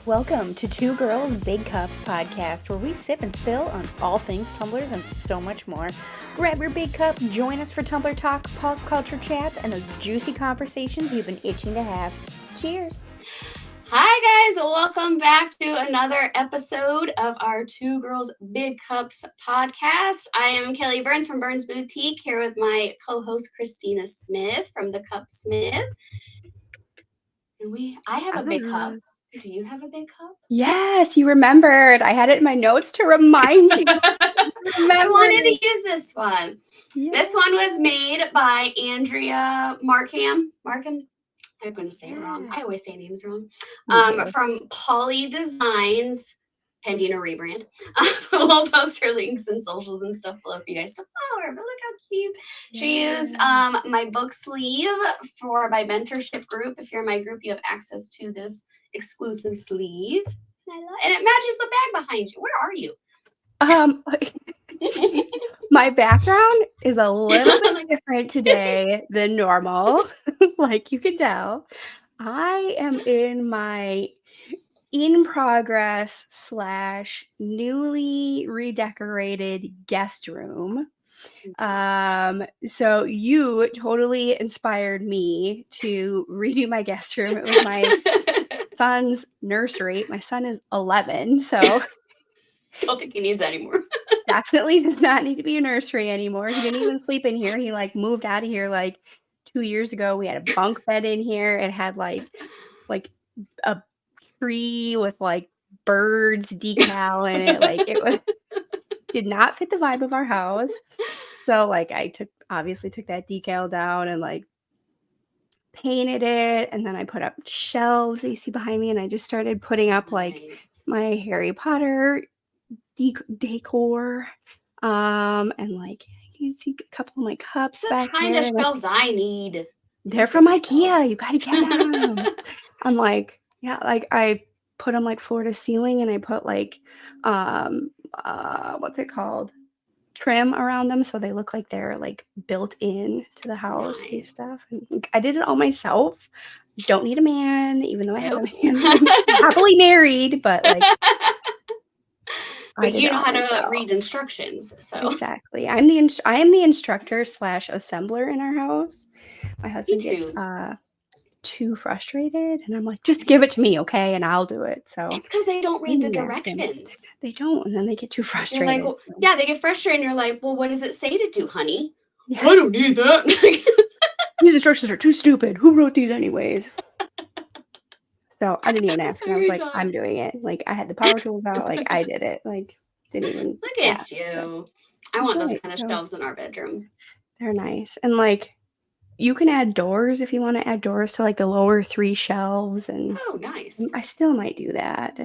Welcome to Two Girls, Big Cups podcast, where we sip and spill on all things tumblers and so much more. Grab your big cup, join us for Tumbler Talk, pop culture chats, and those juicy conversations you've been itching to have. Cheers! Hi guys, welcome back to another episode of our Two Girls Big Cups podcast. I am Kelly Burns from Burns Boutique, here with my co-host Christina Smith from The Cup Smith. And I have a big cup. Do you have a big cup? Yes, you remembered. I had it in my notes to remind you. I wanted to use this one. Yeah. This one was made by Andrea Markham. I'm going to say it wrong. I always say names wrong. From Poly Designs, pending a rebrand. We'll post her links and socials and stuff below for you guys to follow her. But look how cute. Yeah. She used my book sleeve for my mentorship group. If you're in my group, you have access to this exclusive sleeve. And it matches the bag behind you. Where are you? My background is a little bit different today than normal. Like you can tell. I am in my in progress / newly redecorated guest room. So you totally inspired me to redo my guest room. It was my son's nursery. My son is 11, so don't think he needs that anymore. Definitely does not need to be a nursery anymore. He didn't even sleep in here. He moved out of here 2 years ago. We had a bunk bed in here. It had like a tree with birds decal in it. It did not fit the vibe of our house. So I obviously took that decal down and painted it, and then I put up shelves that you see behind me, and I just started putting up my Harry Potter decor, and you can see a couple of my cups back there. What kind of shelves I need? They're from IKEA. You gotta get them. I'm I put them floor to ceiling, and I put what's it called? Trim around them so they look like they're built in to the house. Nice. And stuff. And I did it all myself. Don't need a man, even though I have a man. Happily married, but But you know how to read instructions, so exactly. I am the instructor / assembler in our house. My husband gets too frustrated, and I'm like, just give it to me, okay, and I'll do it. So it's because they don't read the directions. They don't, and then they get too frustrated. Yeah, they get frustrated, and you're like, well, what does it say to do, honey? Yeah. I don't need that. These instructions are too stupid. Who wrote these anyways? So I didn't even ask. And I was I'm doing it. I had the power tools out. I did it. Didn't even. Look at you. So. I want those kind of shelves in our bedroom. They're nice. And you can add doors if you want to add doors to the lower 3 shelves. And oh, nice. I still might do that.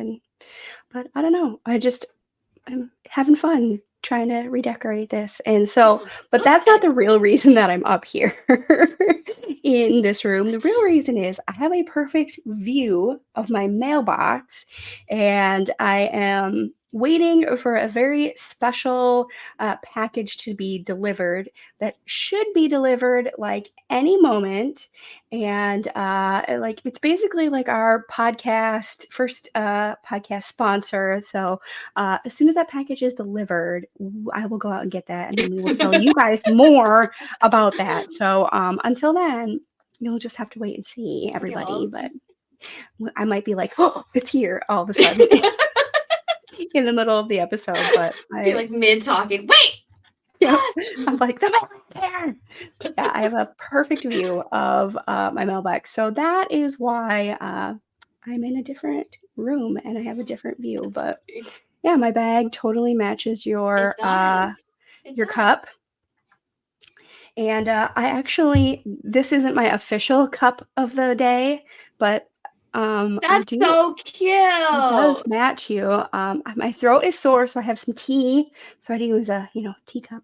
But I don't know. I'm having fun trying to redecorate this. And so, but that's not the real reason that I'm up here in this room. The real reason is I have a perfect view of my mailbox, and I am waiting for a very special package to be delivered that should be delivered any moment. And it's basically our podcast first podcast sponsor. So as soon as that package is delivered, I will go out and get that, and then we will tell you guys more about that. So until then, you'll just have to wait and see, everybody. But I might be oh, it's here all of a sudden. In the middle of the episode, but I feel mid talking. Wait, yeah, I'm the mail there. But yeah, I have a perfect view of my mailbox, so that is why I'm in a different room and I have a different view. But yeah, my bag totally matches your cup. And this isn't my official cup of the day, but that's so cute. It does match you. My throat is sore, so I have some tea. So I use a teacup.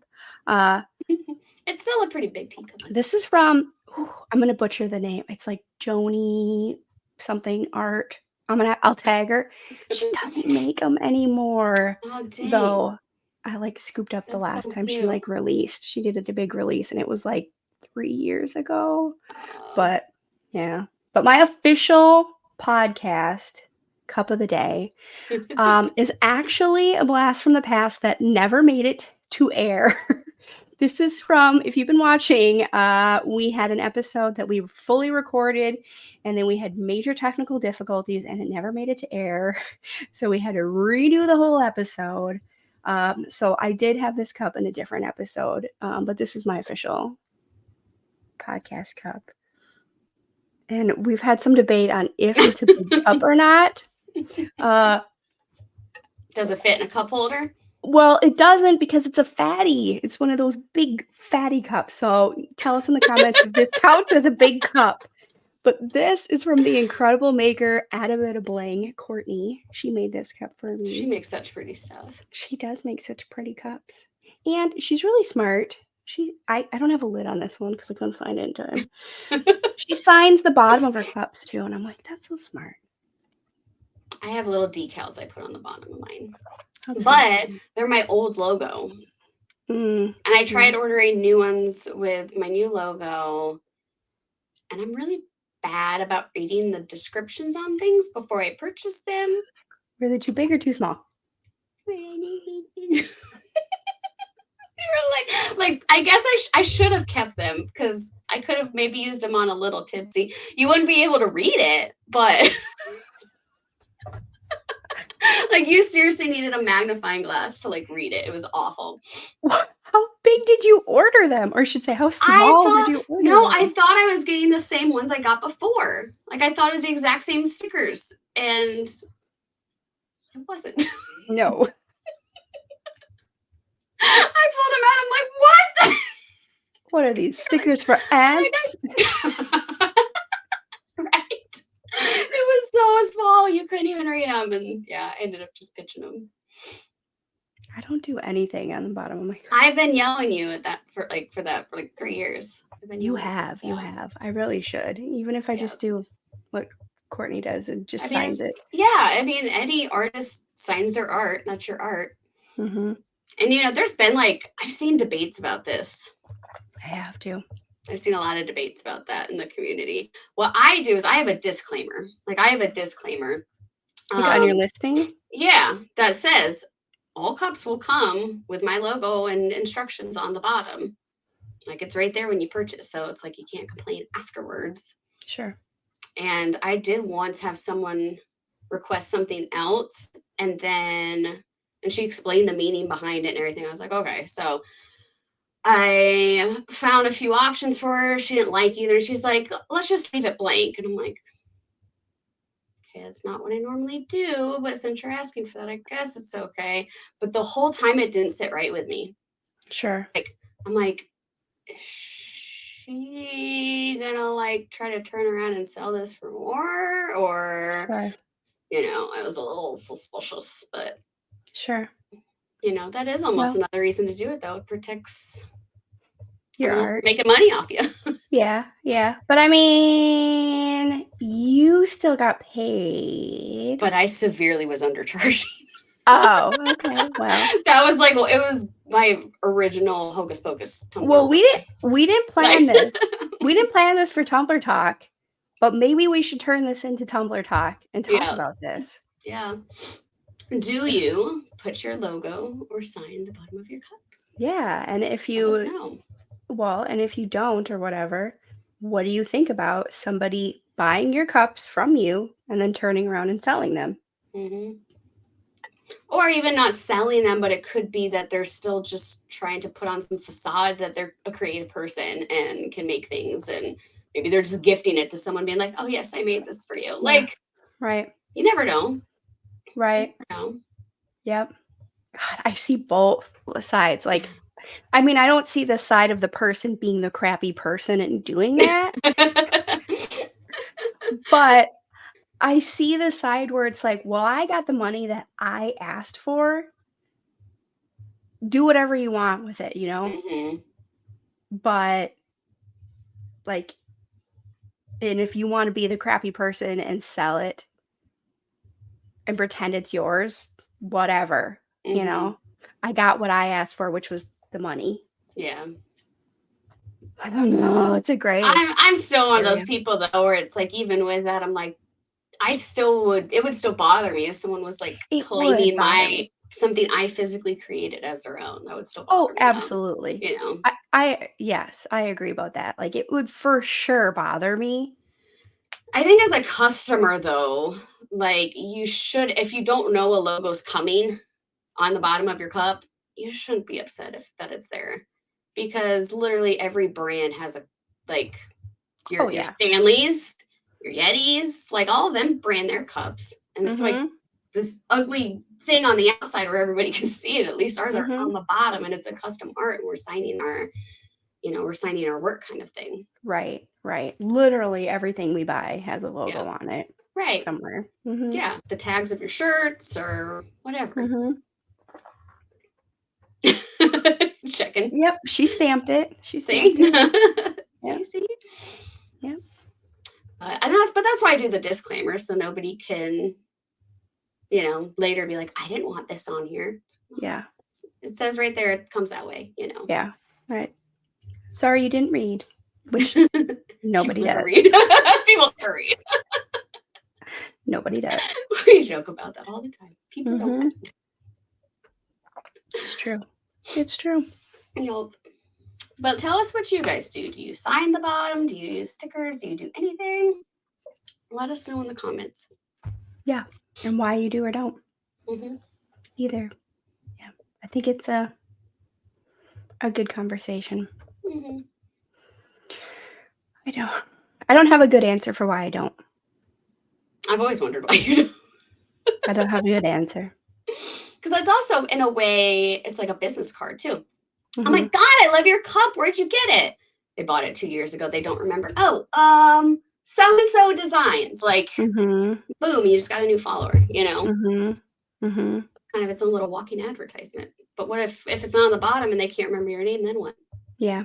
It's still a pretty big teacup. This is from I'm gonna butcher the name. It's Jonnie something art. I'll tag her. She doesn't make them anymore. Oh, dang. Though I scooped up the last time she released. She did a big release, and it was 3 years ago. But yeah. But my official podcast cup of the day is actually a blast from the past that never made it to air. This is from, if you've been watching, we had an episode that we fully recorded, and then we had major technical difficulties, and it never made it to air. So we had to redo the whole episode. So I did have this cup in a different episode, but this is my official podcast cup. And we've had some debate on if it's a big cup or not. Does it fit in a cup holder? Well, it doesn't, because it's a fatty. It's one of those big fatty cups. So tell us in the comments if this counts as a big cup. But this is from the incredible maker at Bit of Bling, Courtney. She made this cup for me. She makes such pretty stuff. She does make such pretty cups. And she's really smart. I don't have a lid on this one because I couldn't find it in time. She signs the bottom of her cups too, and I'm like, that's so smart. I have little decals I put on the bottom of mine. But they're my old logo. And I tried ordering new ones with my new logo. And I'm really bad about reading the descriptions on things before I purchase them. Were they too big or too small? They were like I guess I should have kept them, because I could have maybe used them on a little tipsy. You wouldn't be able to read it, but like, you seriously needed a magnifying glass to like read it. It was awful. How big did you order them? Or I should say, how small did you order them? I thought I was getting the same ones I got before. Like, I thought it was the exact same stickers, and it wasn't. No. I pulled them out. I'm like, what? What are these stickers for ants? Right. It was so small you couldn't even read them, and yeah, I ended up just pitching them. I don't do anything on the bottom of my cup. I've been yelling you at that for 3 years. You have. I really should. Even if I just do what Courtney does and just signs it. Yeah, I mean, any artist signs their art. That's your art. Mm-hmm. And there's been I've seen debates about this. I have to. I've seen a lot of debates about that in the community. What I do is I have a disclaimer. On your listing? Yeah, that says all cups will come with my logo and instructions on the bottom. It's right there when you purchase. So it's you can't complain afterwards. Sure. And I did once have someone request something else, and she explained the meaning behind it and everything. I was like, okay. So I found a few options for her. She didn't like either. She's like, let's just leave it blank. And I'm like, okay, that's not what I normally do, but since you're asking for that, I guess it's okay. But the whole time it didn't sit right with me. Sure. I'm like, is she gonna try to turn around and sell this for more? Or, sure. I was a little suspicious, but sure. That is almost another reason to do it, though. It protects your art, making money off you. Yeah. But I mean, you still got paid. But I severely was undercharging. Oh, okay. Well, that was it was my original Hocus Pocus. Well, we didn't plan this. We didn't plan this for Tumbler Talk, but maybe we should turn this into Tumbler Talk and talk about this. Yeah. Do you put your logo or sign the bottom of your cups? Yeah, and if you don't or whatever, what do you think about somebody buying your cups from you and then turning around and selling them? Mm-hmm. Or even not selling them, but it could be that they're still just trying to put on some facade that they're a creative person and can make things, and maybe they're just gifting it to someone, being like, oh yes, I made this for you. Right. You never know. Right. You never know. Yep. God, I see both sides. I don't see the side of the person being the crappy person and doing that. But I see the side where it's well, I got the money that I asked for. Do whatever you want with it, Mm-hmm. But and if you want to be the crappy person and sell it and pretend it's yours, whatever, Mm-hmm. I got what I asked for, which was the money. Yeah. I don't know. It's a great. I'm still one of those people, though, where it's even with that, I'm like, it would still bother me if someone was like claiming something I physically created as their own. That would still bother me. Absolutely. You know, yes, I agree about that. Like, it would for sure bother me. I think as a customer though, like you should, if you don't know a logo's coming on the bottom of your cup, you shouldn't be upset that it's there, because literally every brand has your Stanleys, your Yetis, like all of them brand their cups, and it's like this ugly thing on the outside where everybody can see it. At least ours are on the bottom, and it's a custom art, and we're signing our work kind of thing. Right. Literally everything we buy has a logo on it. Right. Somewhere. Yeah. The tags of your shirts or whatever. Checking. Yep. She stamped it. Yep. See? Yep. But that's why I do the disclaimer, so nobody can, later be like, I didn't want this on here. Yeah. It says right there, it comes that way, Yeah. Right. Sorry you didn't read. Which nobody does. People never read. Nobody does. We joke about that all the time. People don't read. It's true. It's true. But tell us what you guys do. Do you sign the bottom? Do you use stickers? Do you do anything? Let us know in the comments. Yeah. And why you do or don't. Either. Yeah. I think it's a good conversation. I don't have a good answer for why I don't. I've always wondered why you don't. I don't have a good answer. Because it's also, in a way, it's like a business card, too. Oh my God, I love your cup. Where'd you get it? They bought it 2 years ago. They don't remember. Oh, so-and-so designs. Like, boom, you just got a new follower, Kind of its own little walking advertisement. But what if it's not on the bottom and they can't remember your name, then what? Yeah.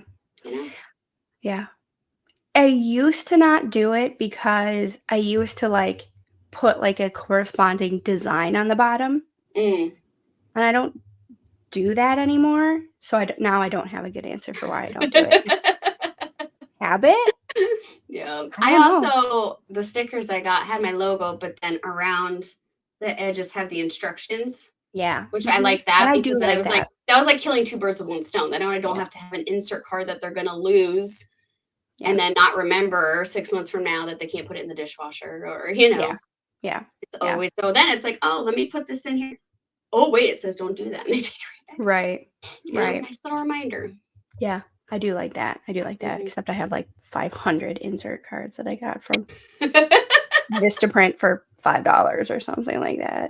Yeah. I used to not do it because I used to put a corresponding design on the bottom. And I don't do that anymore. So now I don't have a good answer for why I don't do it. Habit? Yeah. I also, the stickers I got had my logo, but then around the edges have the instructions. Yeah. Which I like that, because then that was like killing two birds with one stone. Then I don't have to have an insert card that they're going to lose and then not remember 6 months from now that they can't put it in the dishwasher or, Yeah. It's always, so then it's like, oh, let me put this in here. Oh, wait, it says don't do that. And they take it right back. Right. Nice little reminder. Yeah. I do like that. Except I have 500 insert cards that I got from Vistaprint for $5 or something like that,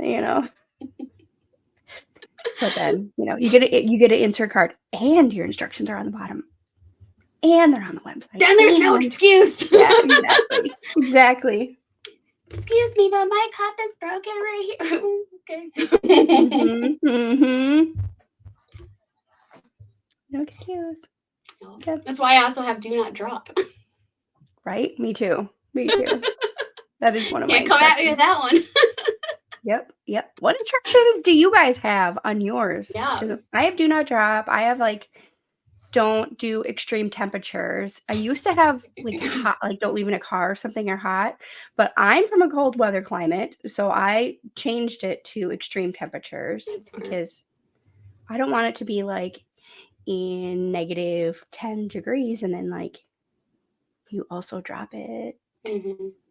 But then, you get an insert card and your instructions are on the bottom. And they're on the website. Then there's no excuse. Yeah, exactly. Excuse me, but my cup is broken right here. Okay. No excuse. Okay. That's why I also have do not drop. Right? Me too. That is one of my. Can't come at me with that one. Yep. What instructions do you guys have on yours? Yeah. Because I have do not drop. I have don't do extreme temperatures. I used to have hot, don't leave in a car or something or hot, but I'm from a cold weather climate, so I changed it to extreme temperatures because I don't want it to be in negative 10 degrees and then you also drop it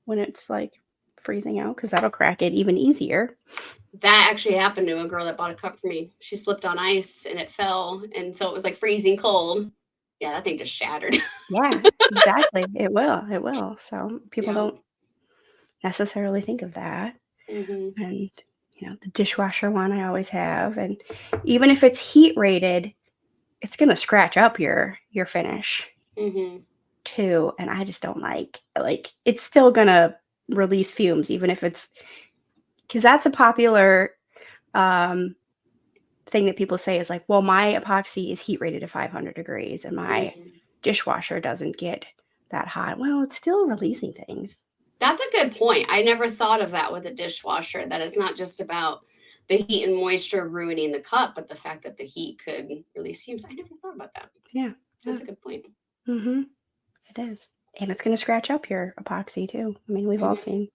when it's freezing out, because that'll crack it even easier. That actually happened to a girl that bought a cup for me. She slipped on ice and it fell, and so it was freezing cold. Yeah, that thing just shattered. Yeah, exactly. It will. So people don't necessarily think of that. And the dishwasher one I always have, and even if it's heat rated, it's gonna scratch up your finish too. And I just don't like it's still gonna release fumes, even if it's, because that's a popular thing that people say is well, my epoxy is heat rated to 500 degrees and my dishwasher doesn't get that hot. Well, it's still releasing things. That's a good point. I never thought of that with a dishwasher, that it's not just about the heat and moisture ruining the cup, but the fact that the heat could release fumes. I never thought about that. Yeah. That's a good point. It is. And it's going to scratch up your epoxy too. I mean, we've all seen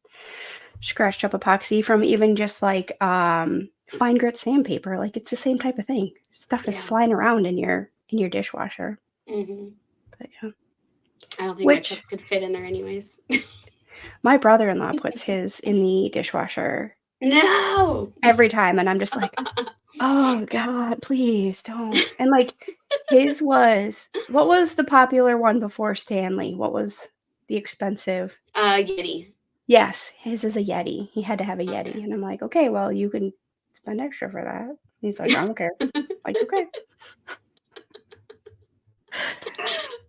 scratched up epoxy from even just like fine grit sandpaper. Like it's the same type of thing. Stuff is flying around in your dishwasher. But yeah. I don't think my chips could fit in there anyways. My brother-in-law puts his in the dishwasher. No! Every time. And I'm just like, oh God, please don't. And like his was, what was the popular one before Stanley? What was the expensive? Yeti. Yes, his is a Yeti. He had to have a Yeti. And I'm like, okay, well, you can spend extra for that. And he's like, I don't care. Like, okay.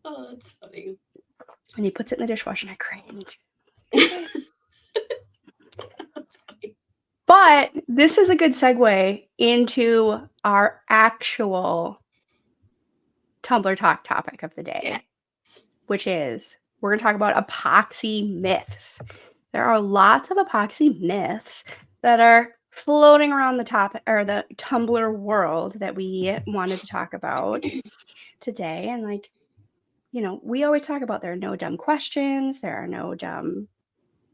Oh, that's funny. And he puts it in the dishwasher and I cringe. That's funny. But this is a good segue into our actual Tumbler Talk topic of the day, which is we're going to talk about epoxy myths. There are lots of epoxy myths that are floating around the topic or the Tumbler world that we wanted to talk about today. And like, you know, we always talk about there are no dumb questions. There are no dumb,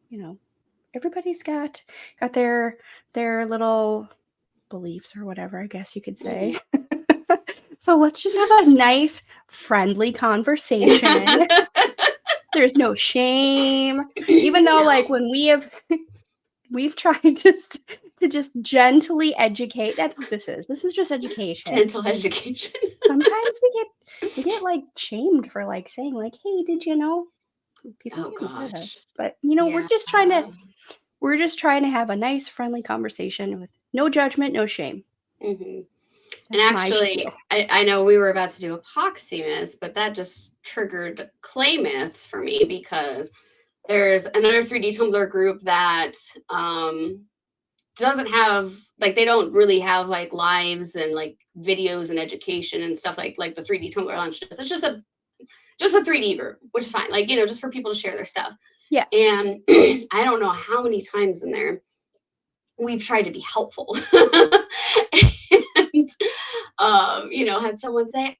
you know, everybody's got their little beliefs or whatever, I guess you could say. So let's just have a nice, friendly conversation. There's no shame, even though like when we've tried to just gently educate. That's what this is. This is just education. Gentle education. Sometimes we get like shamed for like saying like, hey, did you know? People get mad at us. But you know, we're just trying to have a nice, friendly conversation with no judgment, no shame. And actually, I know we were about to do epoxy myths, but that just triggered clay myths for me because there's another 3D Tumbler group that doesn't have, like, they don't really have like lives and like videos and education and stuff like the 3D Tumbler Lunch does. It's just a 3D group, which is fine. Like, you know, just for people to share their stuff. Yeah. And I don't know how many times in there we've tried to be helpful. And, you know, had someone say,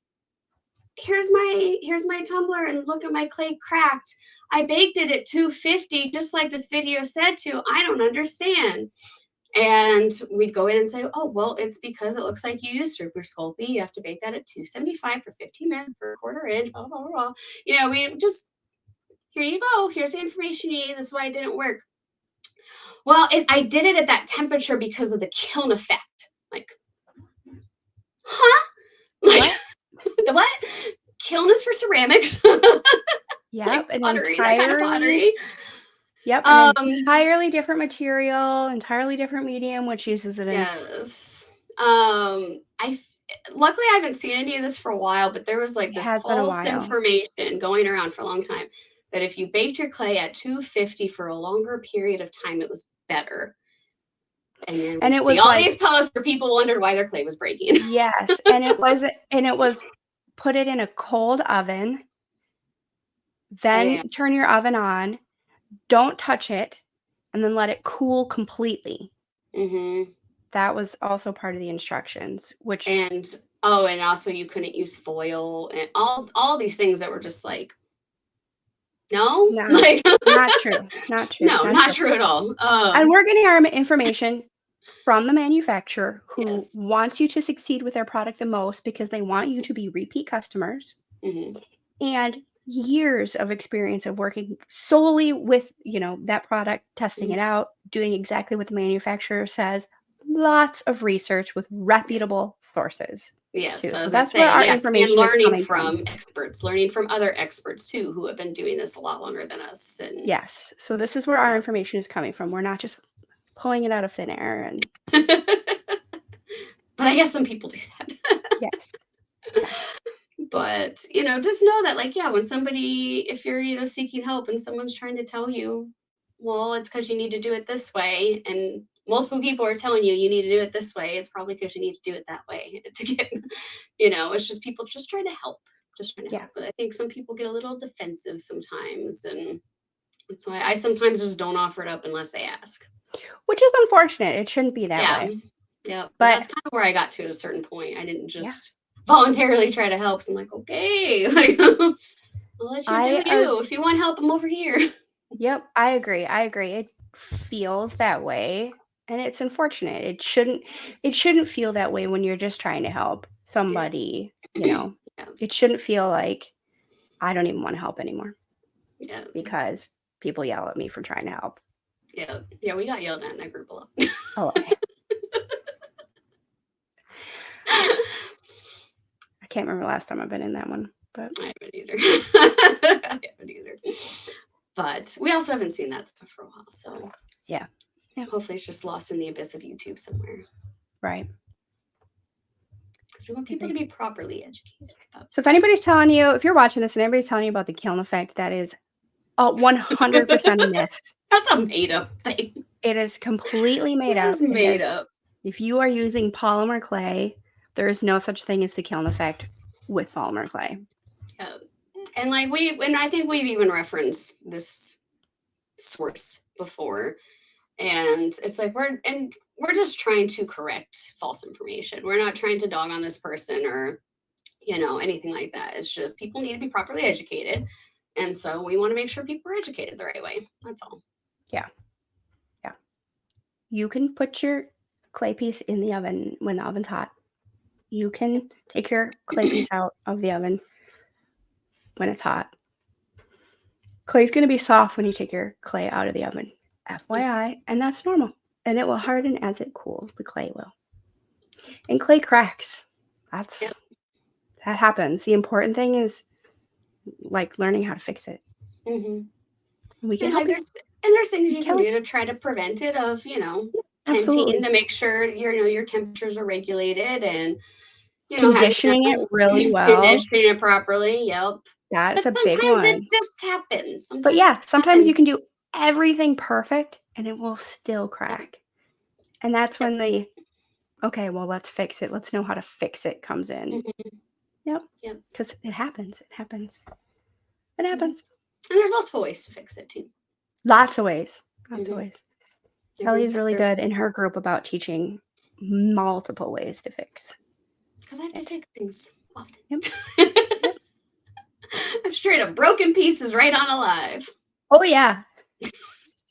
here's my tumbler and look at my clay cracked. I baked it at 250, just like this video said to. I don't understand. And we'd go in and say, oh, well, it's because it looks like you used Super Sculpey. You have to bake that at 275 for 15 minutes per quarter inch, blah, blah, blah. You know, we just, here you go. Here's the information you need. This is why it didn't work. Well, I did it at that temperature because of the kiln effect. Like, huh? Like, the what? Kiln is for ceramics. Yep, like an pottery, that kind of pottery. Yep, an entirely different material, entirely different medium, which uses it in. Yes. Luckily I haven't seen any of this for a while, but there was like this false information going around for a long time that if you baked your clay at 250 for a longer period of time, it was better. And then it was all these posts where people wondered why their clay was breaking. Yes, and it was put it in a cold oven, then turn your oven on, don't touch it, and then let it cool completely. That was also part of the instructions, which and also you couldn't use foil and all these things that were just like, no, like not true. Not true at all. And we're getting our information from the manufacturer who wants you to succeed with their product the most because they want you to be repeat customers and years of experience of working solely with, you know, that product, testing it out, doing exactly what the manufacturer says, lots of research with reputable sources. Yeah, so that's where our information and learning is coming from experts, learning from other experts too who have been doing this a lot longer than us. And yes, so this is where our information is coming from. We're not just pulling it out of thin air. And but I guess some people do that. Yes. But, you know, just know that, like, when somebody, if you're, you know, seeking help and someone's trying to tell you, well, it's because you need to do it this way, and multiple people are telling you need to do it this way, it's probably because you need to do it that way to get, you know, it's just people just trying to help. But I think some people get a little defensive sometimes, and that's why I sometimes just don't offer it up unless they ask. Which is unfortunate. It shouldn't be that way. Yeah, but that's kind of where I got to at a certain point. I didn't just voluntarily try to help. So I'm like, okay, like, I'll let you do you. If you want help, I'm over here. Yep, I agree. It feels that way, and it's unfortunate. It shouldn't feel that way when you're just trying to help somebody, Yeah. It shouldn't feel like I don't even want to help anymore Yeah. because people yell at me for trying to help. Yeah. Yeah, we got yelled at in that group a lot. Oh, I can't remember the last time I've been in that one, but I haven't either. I haven't either. But we also haven't seen that stuff for a while, so yeah. Hopefully it's just lost in the abyss of YouTube somewhere. Right. Because we want people to be properly educated. So if you're watching this and everybody's telling you about the kiln effect, that is 100% a myth. That's a made-up thing. It is completely made up. It's made up. If you are using polymer clay, there is no such thing as the kiln effect with polymer clay. Yeah. And I think we've even referenced this source before. And it's like we're just trying to correct false information. We're not trying to dog on this person or anything like that. It's just people need to be properly educated. And so we want to make sure people are educated the right way. That's all. Yeah. You can put your clay piece in the oven when the oven's hot. You can take your clay piece out of the oven when it's hot. Clay's going to be soft when you take your clay out of the oven. FYI, and that's normal. And it will harden as it cools. The clay will. And clay cracks. That happens. The important thing is learning how to fix it. Mm-hmm. We can there's things you can do to try to prevent it of, absolutely, to make sure your temperatures are regulated and conditioning it really well. Conditioning it properly. Yep. That's a big one. It just happens. Sometimes you can do everything perfect and it will still crack. And that's when okay, well, let's fix it. Let's know how to fix it comes in. Mm-hmm. Yep. Because it happens. It happens. And there's multiple ways to fix it too. Lots of ways. Kelly's really good in her group about teaching multiple ways to fix. Because I have to fix things often. Yep. I've straight up broken pieces right on alive. Oh, yeah.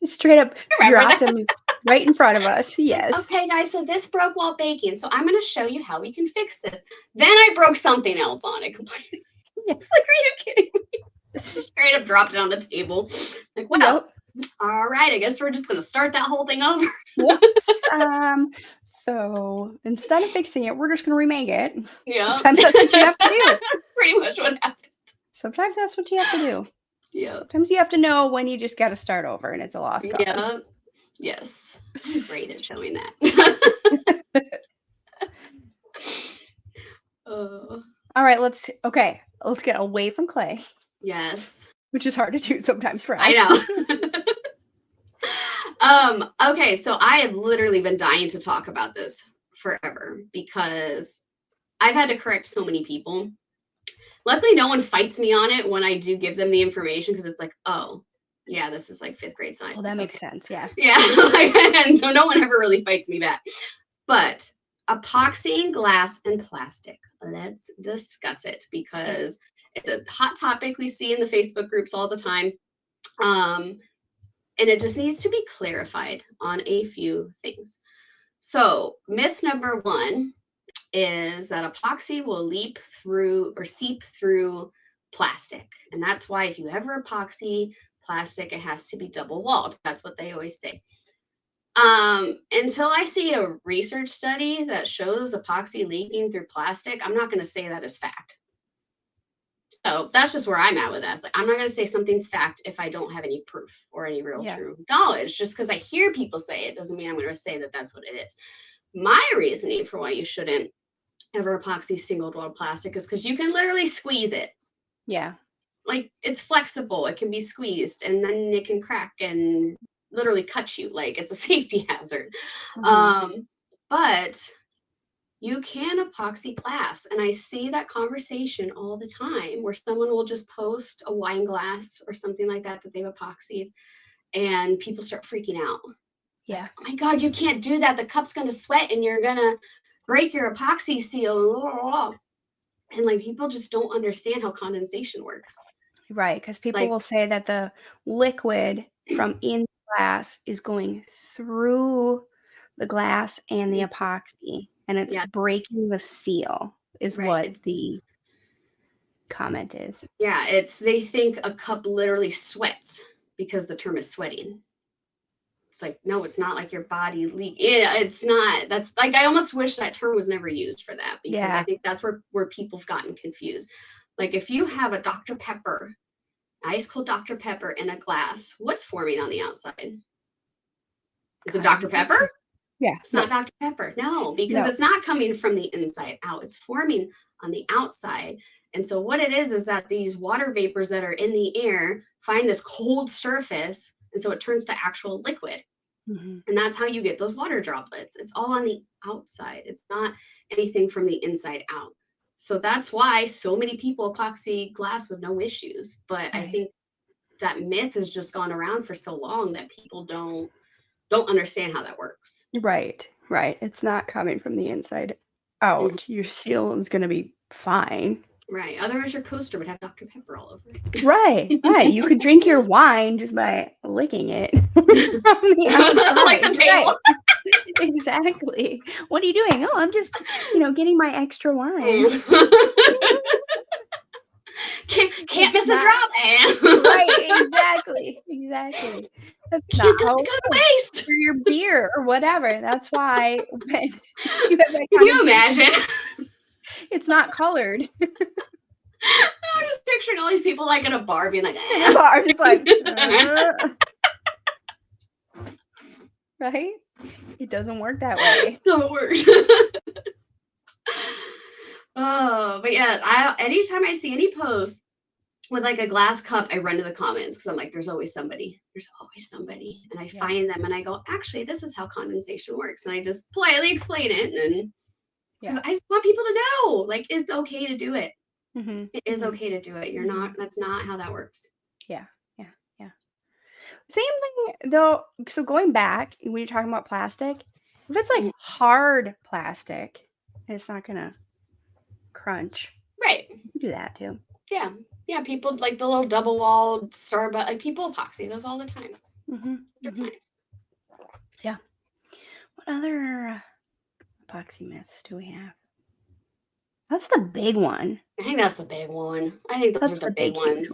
Straight up dropped them right in front of us. Yes. Okay, guys, so this broke while baking. So I'm going to show you how we can fix this. Then I broke something else on it completely. Yes. It's like, are you kidding me? Straight up dropped it on the table. Like, well, all right, I guess we're just going to start that whole thing over. So instead of fixing it, we're just going to remake it. Yeah. Sometimes that's what you have to do. Pretty much what happened. Sometimes that's what you have to do. Yeah. Sometimes you have to know when you just got to start over and it's a lost cause. Yeah. Yes. I'm great at showing that. All right, let's get away from clay. Yes. Which is hard to do sometimes for us. I know. Okay, so I have literally been dying to talk about this forever because I've had to correct so many people. Luckily, no one fights me on it when I do give them the information because it's like, oh, yeah, this is like 5th grade science. Well, that makes sense, yeah. Yeah, and so no one ever really fights me back. But epoxying glass and plastic, let's discuss it because it's a hot topic we see in the Facebook groups all the time. And it just needs to be clarified on a few things. So myth number 1 is that epoxy will seep through plastic. And that's why if you ever epoxy plastic, it has to be double walled. That's what they always say. Until I see a research study that shows epoxy leaking through plastic, I'm not going to say that is fact. So that's just where I'm at with that. It's like, I'm not going to say something's fact if I don't have any proof or any real true knowledge. Just because I hear people say it doesn't mean I'm going to say that that's what it is. My reasoning for why you shouldn't ever epoxy single-walled plastic is because you can literally squeeze it. Yeah. Like, it's flexible. It can be squeezed and then it can crack and literally cut you. Like, it's a safety hazard. Mm-hmm. But you can epoxy glass. And I see that conversation all the time where someone will just post a wine glass or something like that they've epoxied and people start freaking out. Yeah. Like, oh my God, you can't do that. The cup's going to sweat and you're going to break your epoxy seal. And like, people just don't understand how condensation works. Right, because people Like, will say that the liquid from in the glass is going through the glass and the epoxy, and it's yeah, breaking the seal is right. what the comment is. They think a cup literally sweats because the term is sweating. It's like, no, it's not like your body leak. Yeah, it's not. That's like, I almost wish that term was never used for that, because I Yeah. think that's where people have gotten confused. Like, if you have a Dr. Pepper, ice cold Dr. Pepper in a glass, what's forming on the outside? Is it Dr. Pepper? Yeah. It's not Dr. Pepper. No, because No. it's not coming from the inside out. It's forming on the outside. And so what it is that these water vapors that are in the air find this cold surface, and so it turns to actual liquid. Mm-hmm. And that's how you get those water droplets. It's all on the outside. It's not anything from the inside out. So that's why so many people epoxy glass with no issues. But I think that myth has just gone around for so long that people don't understand how that works. Right. It's not coming from the inside out. Mm-hmm. Your seal is going to be fine. Right. Otherwise, your coaster would have Dr. Pepper all over it. Right. You could drink your wine just by licking it from the outside. Like the table. Right. Exactly. What are you doing? Oh, I'm just, getting my extra wine. Can't miss a drop. Right. Exactly. That's not how it waste for your beer or whatever. That's why when you have that Can you imagine? It's not colored. I'm just picturing all these people like in a bar being like, in a bar, just like, right? It doesn't work that way. No, it works. Oh, but yeah, anytime I see any post with like a glass cup, I run to the comments because I'm like, there's always somebody. And I find them and I go, actually, this is how condensation works. And I just politely explain it. And because I just want people to know, like, it's okay to do it. Mm-hmm. It is okay to do it. That's not how that works. Yeah. Same thing though. So going back, when you're talking about plastic, if it's like hard plastic, it's not gonna crunch. Right. You can do that too. Yeah. People like the little double walled Starbucks, like people epoxy those all the time. Mm-hmm. They're fine. Yeah. What other epoxy myths do we have? That's the big one. I think that's the big one. I think those are the big ones.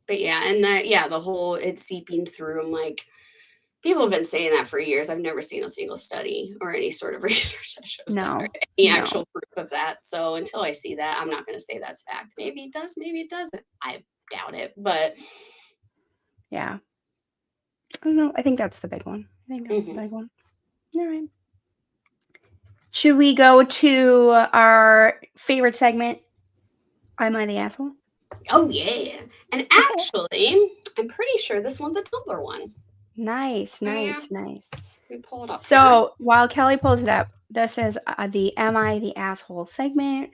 But yeah, and the whole it's seeping through. I'm like, people have been saying that for years. I've never seen a single study or any sort of research that shows that, or any actual proof of that. So until I see that, I'm not going to say that's fact. Maybe it does, maybe it doesn't. I doubt it, but yeah. I don't know. I think that's the big one. The big one. All right. Should we go to our favorite segment? Am I the asshole? Oh yeah. And actually, I'm pretty sure this one's a Tumbler one. Nice. We pull it up. So while Kelly pulls it up, this is the Am I the Asshole segment.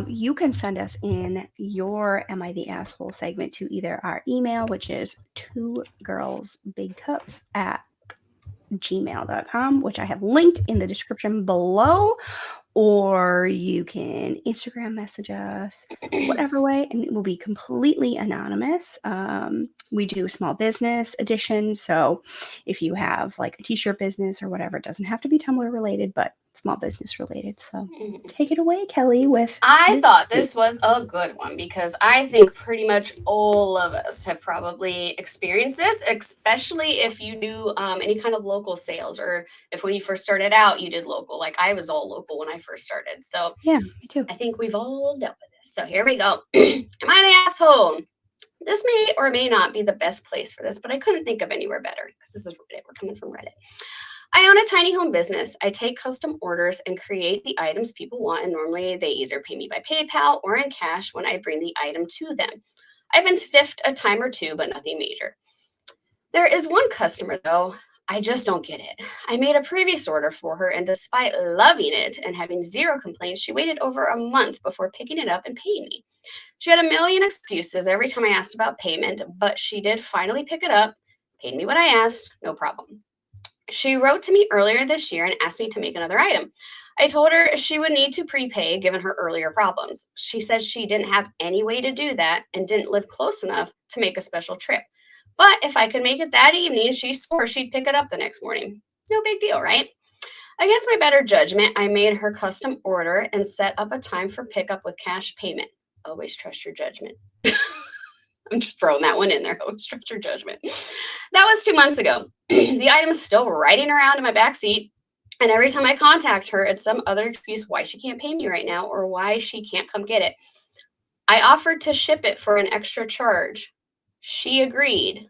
You can send us in your Am I the Asshole segment to either our email, which is 2girlsbigcups@gmail.com, which I have linked in the description below, or you can Instagram message us, whatever way, and it will be completely anonymous. We do small business edition, so if you have like a t-shirt business or whatever, it doesn't have to be Tumblr related, but small business related. So take it away, Kelly. I thought this was a good one because I think pretty much all of us have probably experienced this, especially if you do any kind of local sales, or if when you first started out you did local. Like I was all local when I first started. So yeah, me too. I think we've all dealt with this. So here we go. Am I the asshole? This may or may not be the best place for this, but I couldn't think of anywhere better because this is Reddit. We're coming from Reddit. I own a tiny home business. I take custom orders and create the items people want, and normally they either pay me by PayPal or in cash when I bring the item to them. I've been stiffed a time or two, but nothing major. There is one customer, though, I just don't get it. I made a previous order for her, and despite loving it and having zero complaints, she waited over a month before picking it up and paying me. She had a million excuses every time I asked about payment, but she did finally pick it up, paid me what I asked, no problem. She wrote to me earlier this year and asked me to make another item. I told her she would need to prepay given her earlier problems. She said she didn't have any way to do that and didn't live close enough to make a special trip. But if I could make it that evening, she swore she'd pick it up the next morning. No big deal, right? Against my better judgment, I made her custom order and set up a time for pickup with cash payment. Always trust your judgment. I'm just throwing that one in there. Always trust your judgment. That was 2 months ago. The item is still riding around in my backseat. And every time I contact her, it's some other excuse why she can't pay me right now or why she can't come get it. I offered to ship it for an extra charge. She agreed.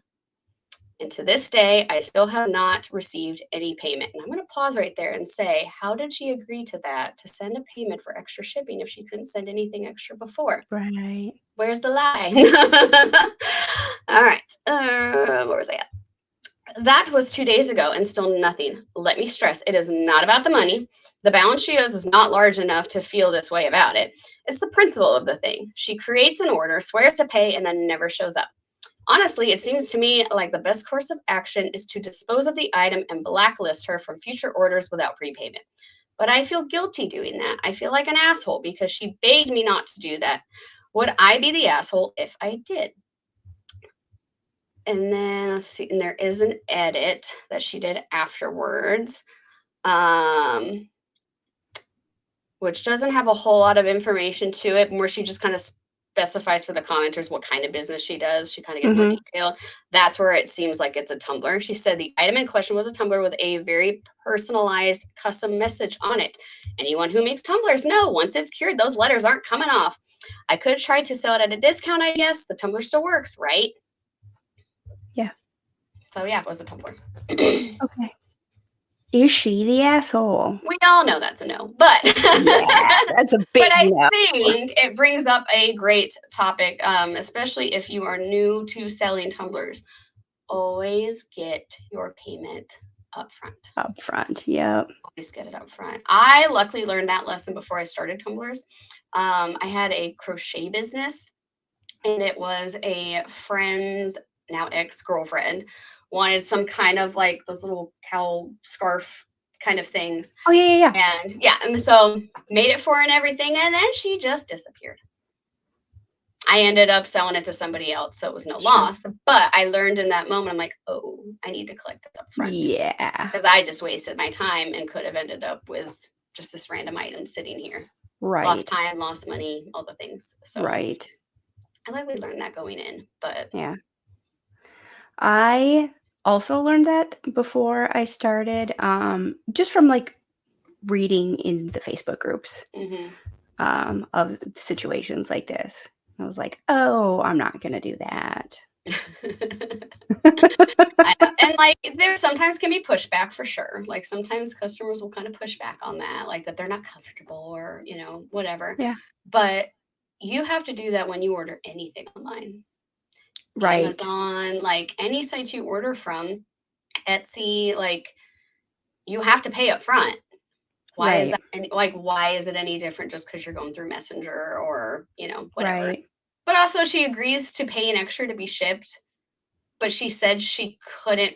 And to this day, I still have not received any payment. And I'm going to pause right there and say, how did she agree to that, to send a payment for extra shipping if she couldn't send anything extra before? Right. Where's the lie? All right. Where was I at? That was 2 days ago and still nothing. Let me stress, it is not about the money. The balance she owes is not large enough to feel this way about it. It's the principle of the thing. She creates an order, swears to pay, and then never shows up. Honestly, it seems to me like the best course of action is to dispose of the item and blacklist her from future orders without prepayment. But I feel guilty doing that. I feel like an asshole because she begged me not to do that. Would I be the asshole if I did? And then let's see, and there is an edit that she did afterwards, which doesn't have a whole lot of information to it, where she just kind of specifies for the commenters what kind of business she does. She kind of gets more detailed. That's where it seems like it's a tumbler. She said the item in question was a tumbler with a very personalized custom message on it. Anyone who makes tumblers know once it's cured, those letters aren't coming off. I could try to sell it at a discount, I guess. The tumbler still works, right? Yeah. So yeah, it was a tumbler. Okay. Is she the asshole? We all know that's a no, but yeah, that's a big but I no. think it brings up a great topic, especially if you are new to selling tumblers. Always get your payment up front. Up front, yep. Always get it up front. I luckily learned that lesson before I started tumblers. I had a crochet business, and it was a friend's, now ex-girlfriend, wanted some kind of like those little cowl scarf kind of things. Oh, yeah. And so made it for her and everything, and then she just disappeared. I ended up selling it to somebody else, so it was no loss. But I learned in that moment, I'm like, oh, I need to collect this up front. Yeah. Because I just wasted my time and could have ended up with just this random item sitting here. Right. Lost time, lost money, all the things. So right. I likely learned that going in, but yeah. I also learned that before I started, just from like reading in the Facebook groups of situations like this. I was like, oh, I'm not going to do that. And like there sometimes can be pushback for sure. Like sometimes customers will kind of push back on that, like that they're not comfortable or, whatever. Yeah. But you have to do that when you order anything online. Right. Amazon, like any site you order from, Etsy, like you have to pay up front. Why is that? And like, why is it any different just because you're going through Messenger or, whatever? Right. But also she agrees to pay an extra to be shipped, but she said she couldn't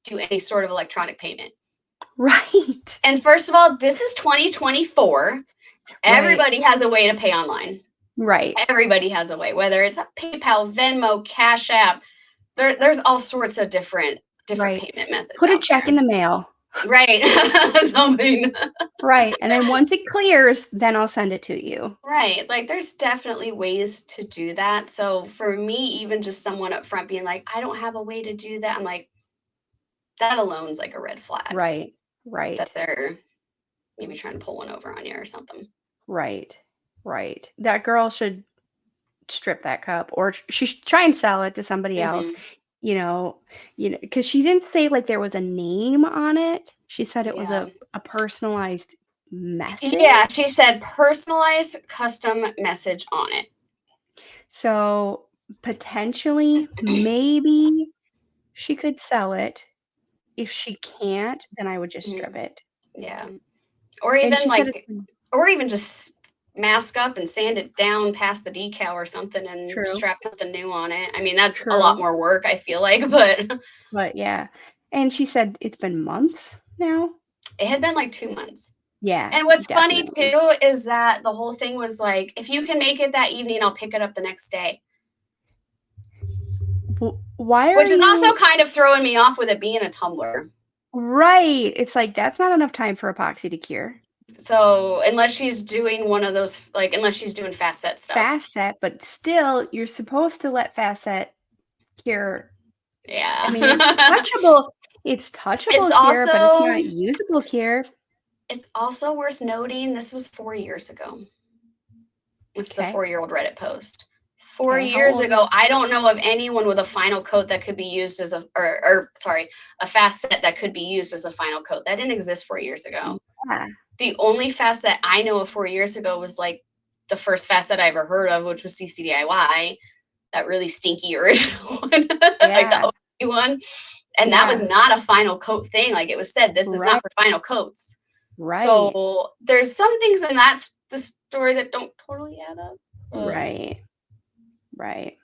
do any sort of electronic payment. Right. And first of all, this is 2024. Everybody has a way to pay online. Right. Everybody has a way, whether it's a PayPal, Venmo, Cash App. There's all sorts of different payment methods. Put a check in the mail. Right. Something. Right. And then once it clears, then I'll send it to you. Right. Like there's definitely ways to do that. So for me, even just someone up front being like, I don't have a way to do that. I'm like, that alone is like a red flag. Right. Right. That they're maybe trying to pull one over on you or something. Right. Right. That girl should strip that cup, or she should try and sell it to somebody else. Because she didn't say like there was a name on it. She said it was a personalized message. Yeah, she said personalized custom message on it. So potentially, maybe she could sell it. If she can't, then I would just strip it. Yeah. Or even just mask up and sand it down past the decal or something and strap something new on it. I mean, that's a lot more work, I feel like, but yeah. And she said it's been months now. It had been like 2 months. Yeah. And what's funny Definitely. too is that the whole thing was like, if you can make it that evening, I'll pick it up the next day. Why are Which is also you kind of throwing me off with it being a tumbler. right? It's like that's not enough time for epoxy to cure. So unless she's doing one of those, like, unless she's doing fast set stuff. Fast set, but still, you're supposed to let fast set cure. Yeah. I mean, it's touchable. It's touchable It's cure, but it's also, not usable cure. it's also worth noting this was 4 years ago. This is a Okay. 4-year-old Reddit post. 4 Okay. How years old is ago, I don't know of anyone with a final coat that could be used as a, or sorry, a fast set that could be used as a final coat. That didn't exist 4 years ago. yeah. The only fast set I know of 4 years ago was like the first fast set I ever heard of, which was CCDIY, that really stinky original one, like the Yeah. OG one. And that was not a final coat thing. Like it was said, this is not for final coats. Right. So there's some things in that the story that don't totally add up. Right. Right.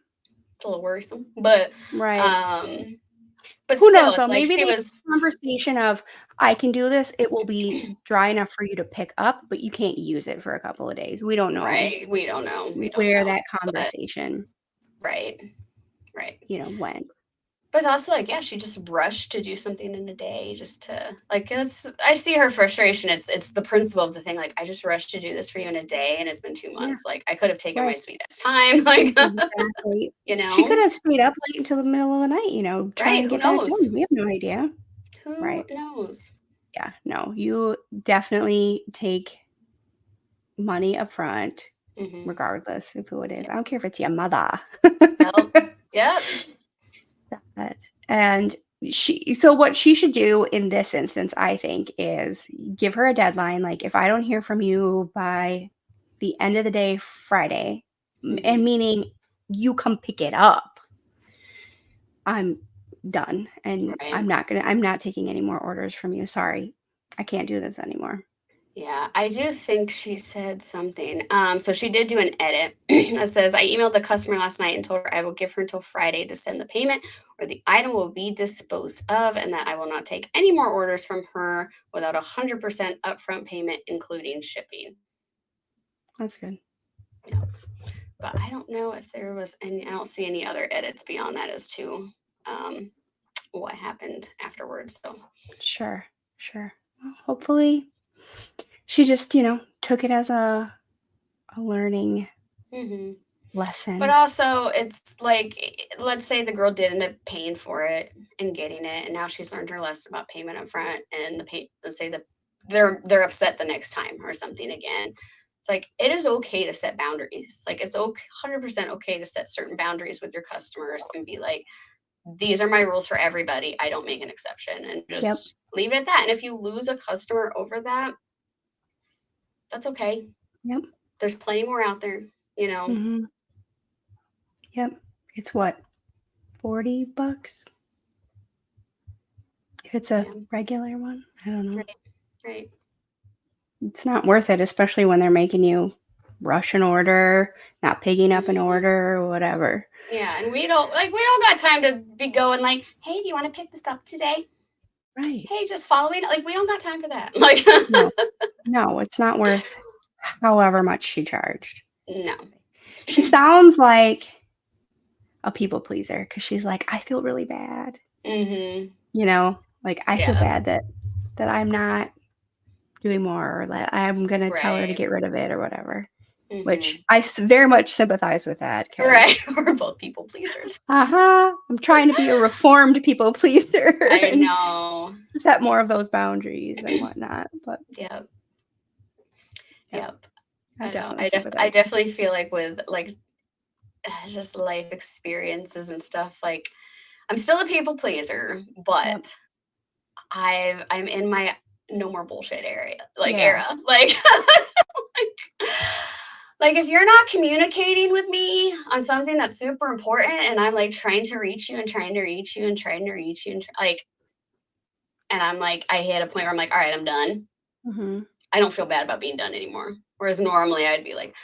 It's a little worrisome, but Right. but Who still, knows though? it's like Maybe she they have was a conversation of I can do this. It will be dry enough for you to pick up, but you can't use it for a couple of days. We don't know. right. We don't know. We don't where know. that But, conversation, right. went. But it's also like, yeah, she just rushed to do something in a day just to like I see her frustration. It's the principle of the thing. Like, I just rushed to do this for you in a day and it's been 2 months. Like I could have taken my sweet ass time. Like Exactly. She could have stayed up late until the middle of the night, trying to get that done. We have no idea. Who knows? Yeah, no, you definitely take money up front, regardless of who it is. I don't care if it's your mother. Yep. And so what she should do in this instance, I think, is give her a deadline. Like, if I don't hear from you by the end of the day, Friday, and meaning you come pick it up, I'm done. And I'm not taking any more orders from you. Sorry. I can't do this anymore. Yeah, I do think she said something. So she did do an edit that says, I emailed the customer last night and told her I will give her until Friday to send the payment or the item will be disposed of and that I will not take any more orders from her without 100% upfront payment, including shipping. That's good. Yeah. But I don't know if there was any, I don't see any other edits beyond that as to what happened afterwards. So Sure. Well, hopefully she just, took it as a learning lesson. But also, it's like, let's say the girl did end up paying for it and getting it, and now she's learned her lesson about payment up front, and let's say that they're upset the next time or something again. It's like, it is okay to set boundaries. Like, it's 100% okay to set certain boundaries with your customers and be like, these are my rules for everybody. I don't make an exception, and just leave it at that. And if you lose a customer over that, that's okay. Yep. There's plenty more out there, Yep. It's what? $40? If it's a regular one, I don't know. Right. It's not worth it, especially when they're making you rush an order, not picking up an order or whatever. Yeah, and we don't got time to be going like, hey, do you want to pick this up today? Right. Hey, just following. Like, we don't got time for that. Like, no, it's not worth however much she charged. No. She sounds like a people pleaser because she's like, I feel really bad. Like I feel bad that I'm not doing more, or that I'm gonna tell her to get rid of it or whatever. Which I very much sympathize with that. Right, we're both people pleasers. I'm trying to be a reformed people pleaser. I know. Set more of those boundaries and whatnot. But Yep. I definitely feel like with like just life experiences and stuff, like I'm still a people pleaser, but I'm in my no more bullshit era. Like if you're not communicating with me on something that's super important and I'm like trying to reach you and I'm like, I hit a point where I'm like, all right, I'm done. I don't feel bad about being done anymore. Whereas normally I'd be like,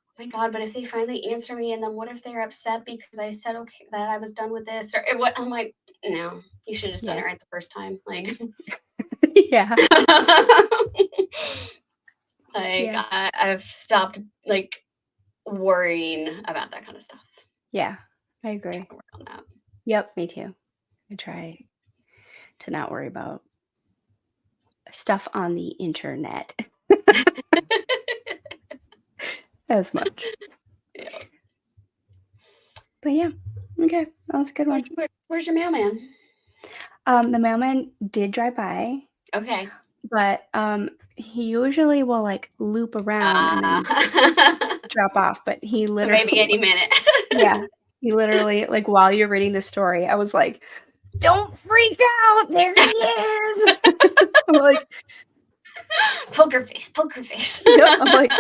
oh my God, but if they finally answer me and then what if they're upset because I said, okay, that I was done with this or what? I'm like, no, you should have just done it right the first time. Like, yeah. Like, I've stopped like worrying about that kind of stuff. Yeah, I agree. Work on that. Yep, me too. I try to not worry about stuff on the internet as much. Yeah. But yeah, okay, that was a good one. Where's your mailman? The mailman did drive by. Okay. But he usually will like loop around and then drop off. But he literally, so maybe any minute. Yeah, he literally, like, while you're reading the story, I was like, "Don't freak out! There he is!" I'm like, poker face. Yep, I'm like,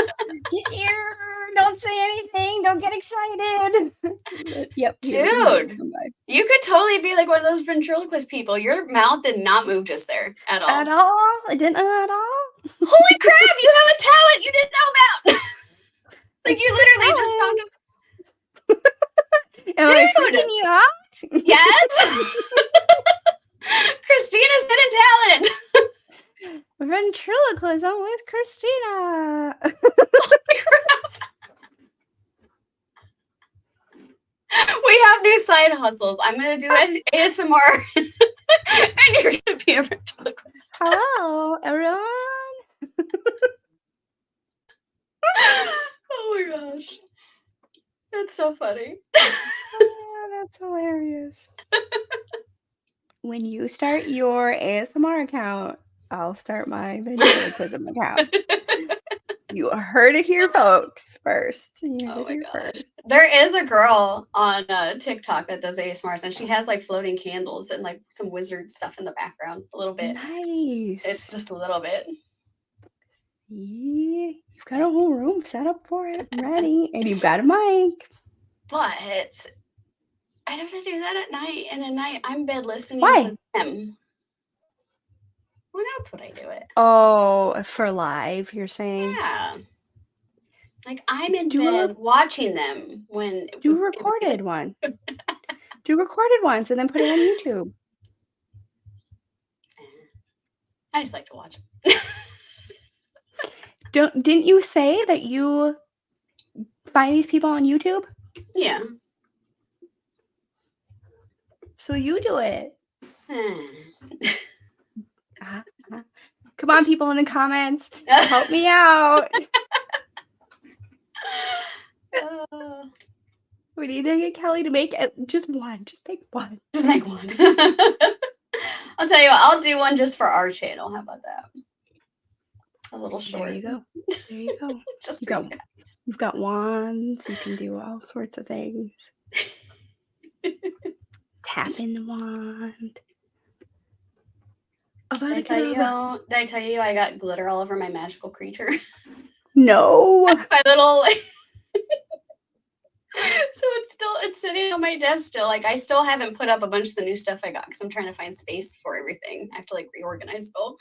"He's here! Don't say anything! Don't get excited!" But, yep, dude, you could totally be like one of those ventriloquist people. Your mouth did not move just there at all. At all? It didn't at all? Holy crap! You have a talent you didn't know about. Like you literally just found us. Am I freaking you out? Yes. Christina's hidden talent. Ventriloquism with Christina. We have new side hustles. I'm going to do ASMR and you're going to be a ventriloquist. Hello, everyone. Oh my gosh. That's so funny. Oh, that's hilarious. When you start your ASMR account, I'll start my ventriloquism account. You heard it here, folks, first. Oh my gosh. There is a girl on TikTok that does ASMRs, and she has like floating candles and like some wizard stuff in the background. A little bit. Nice. It's just a little bit. Yeah, you've got a whole room set up for it, ready, and you've got a mic. But I'd have to do that at night, and at night I'm bed listening to them. When else would I do it? Oh, for live, you're saying? Yeah. Like I'm in bed watching them when do a recorded one. Do recorded ones and then put it on YouTube. I just like to watch. Didn't you say that you find these people on YouTube? Yeah. So you do it. Come on, people in the comments, help me out. We need to get Kelly to make just one. Just make one. Just make one. I'll tell you what, I'll do one just for our channel. How about that? A little short. There you go. There you go. Just you've got wands. You can do all sorts of things. Tap in the wand. Did I tell you I got glitter all over my magical creature? No. My little so it's sitting on my desk still. Like I still haven't put up a bunch of the new stuff I got because I'm trying to find space for everything. I have to like reorganize it all.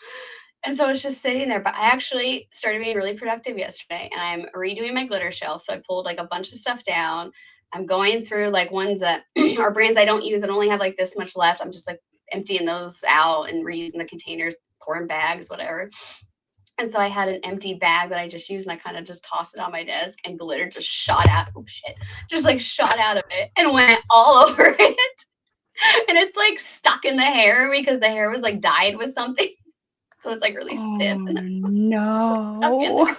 And so it's just sitting there. But I actually started being really productive yesterday, and I'm redoing my glitter shelf. So I pulled like a bunch of stuff down. I'm going through like ones that are brands I don't use and only have like this much left. I'm just like emptying those out and reusing the containers, pouring bags, whatever. And so I had an empty bag that I just used, and I kind of just tossed it on my desk, and glitter just shot out. Oh shit! Just like shot out of it and went all over it. And it's like stuck in the hair because the hair was like dyed with something. So it's like really stiff. And no.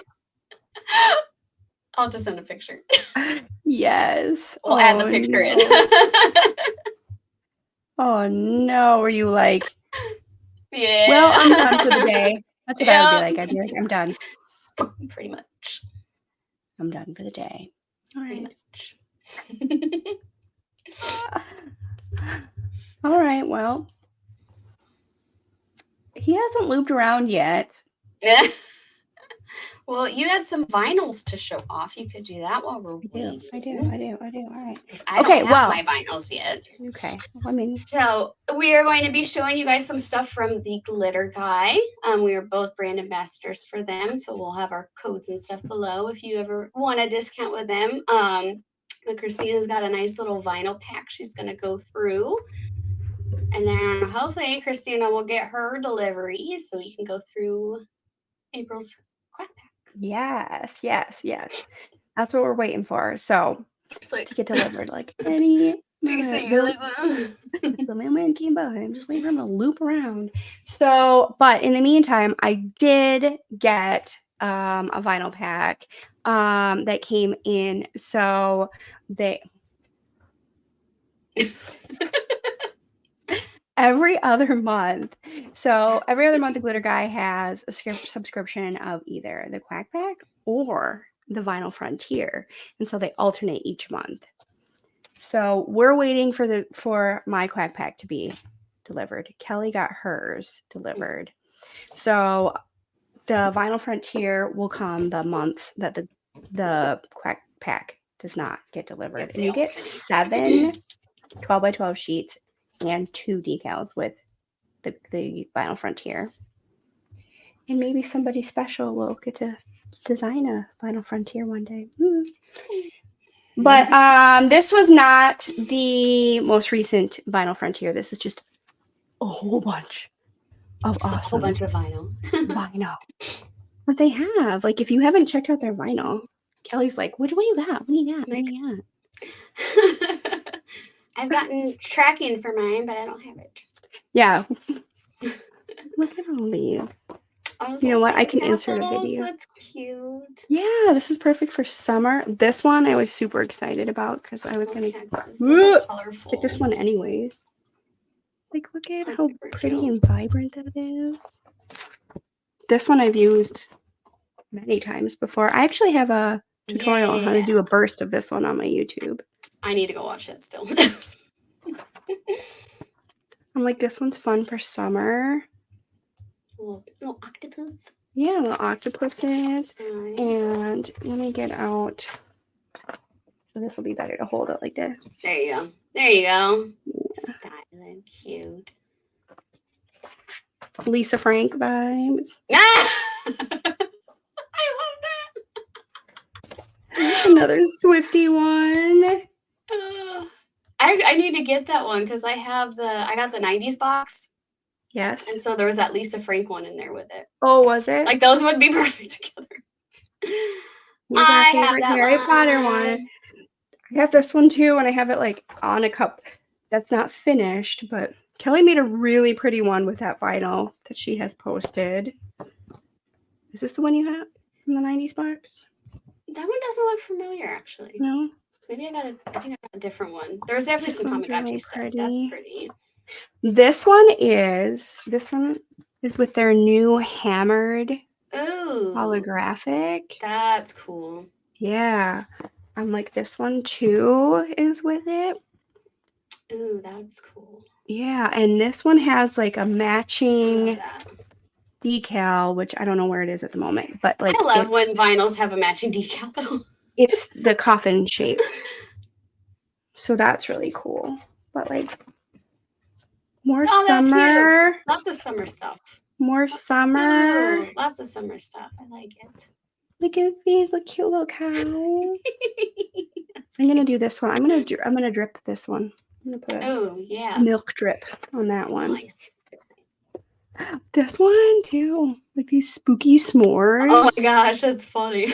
I'll just send a picture. Yes. We'll add the picture in. Oh no. Were you like, yeah. Well, I'm done for the day. That's what I would be like. I'd be like, I'm done. Pretty much. I'm done for the day. All right. All right. Well, he hasn't looped around yet. Yeah. Well, you had some vinyls to show off. You could do that while we're waiting. I do. All right. I don't have my vinyls yet. Okay. So we are going to be showing you guys some stuff from the Glitter Guy. We are both brand ambassadors for them, so we'll have our codes and stuff below if you ever want a discount with them. But Christina's got a nice little vinyl pack she's going to go through. And then hopefully Christina will get her delivery so we can go through April's Quack pack. Yes. That's what we're waiting for. So Like, to get delivered like any minute. like, The mailman came by. I'm just waiting for him to loop around. So, but in the meantime, I did get a vinyl pack that came in. So they every other month. So every other month, the Glitter Guy has a subscription of either the Quack Pack or the Vinyl Frontier, and so they alternate each month. So we're waiting for my Quack Pack to be delivered. Kelly got hers delivered. So the Vinyl Frontier will come the months that the Quack Pack does not get delivered. And you get 7 12 by 12 sheets and 2 decals with the Vinyl Frontier. And maybe somebody special will get to design a Vinyl Frontier one day. But this was not the most recent Vinyl Frontier. This is just a whole bunch of just awesome a whole bunch of vinyl. vinyl. But they have, like, if you haven't checked out their vinyl, Kelly's like, what do you got? What do you got? What do you got? I've gotten tracking for mine, but I don't have it. Yeah. Look at all these. You know what? I can insert a video. That's cute. Yeah, this is perfect for summer. This one I was super excited about because I was going to get this one anyways. Like, look at how pretty and vibrant that is. This one I've used many times before. I actually have a tutorial on how to do a burst of this one on my YouTube. I need to go watch that still. I'm like, this one's fun for summer. Little octopus. Yeah, little octopuses. And let me get out. So this will be better to hold it like this. There you go. There you go. Yeah. Styling, cute. Lisa Frank vibes. I love that. Another Swiftie one. I need to get that one because I got the 90s box. Yes. And so there was that Lisa Frank one in there with it. Oh, was it? Like those would be perfect together. Here's our favorite Harry Potter one. I have this one too, and I have it like on a cup that's not finished, but Kelly made a really pretty one with that vinyl that she has posted. Is this the one you have from the 90s box? That one doesn't look familiar, actually. No? Maybe I think I got a different one. There was definitely some Tamagotchi really stuff. That's pretty. This one is with their new hammered holographic. That's cool. Yeah. I'm like, this one too is with it. Ooh, that's cool. Yeah, and this one has like a matching decal, which I don't know where it is at the moment, but like I love when vinyls have a matching decal though. It's the coffin shape. So that's really cool. But like more summer. Lots of summer stuff. More summer. Ooh, lots of summer stuff. I like it. Look at these cute little cows. I'm gonna do this one. I'm gonna drip this one. I'm gonna put a milk drip on that one. Nice. This one too. Like these spooky s'mores. Oh my gosh, that's funny.